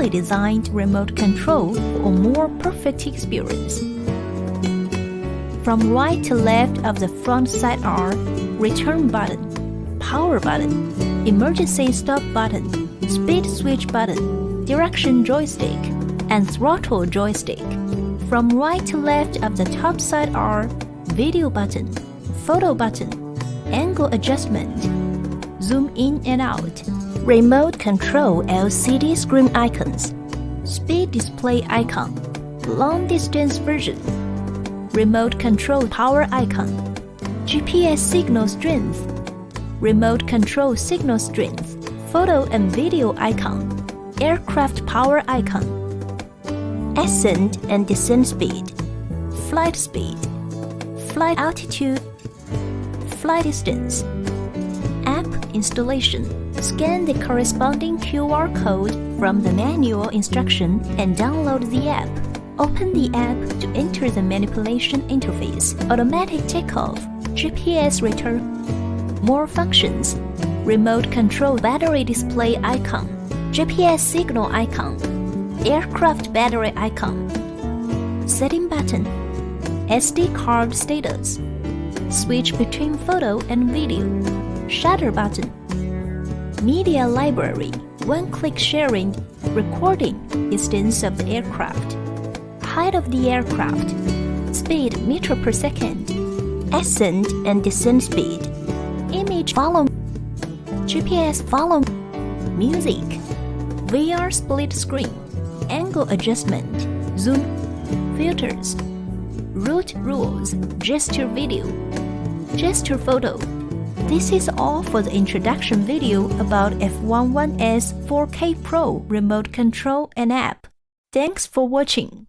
specially designed remote control for a more perfect experience. From right to left of the front side are return button, power button, emergency stop button, speed switch button, direction joystick, and throttle joystick. From right to left of the top side are video button, photo button, angle adjustment, zoom in and out, remote control LCD screen icons, speed display icon, long distance version, remote control power icon, GPS signal strength, remote control signal strength, photo and video icon, aircraft power icon, ascent and descent speed, flight altitude, flight distance, app installation. Scan the corresponding QR code from the manual instruction and download the app. Open the app to enter the manipulation interface. Automatic takeoff, GPS return. More functions. Remote control battery display icon, GPS signal icon, aircraft battery icon, setting button, SD card status, switch between photo and video, shutter button, media library, one-click sharing, recording distance of the aircraft, height of the aircraft, speed meter per second, ascent and descent speed, image follow, GPS follow, music, VR split screen, angle adjustment, zoom, filters, route rules, gesture video, gesture photo. This is all for the introduction video about F11S 4K Pro remote control and app. Thanks for watching.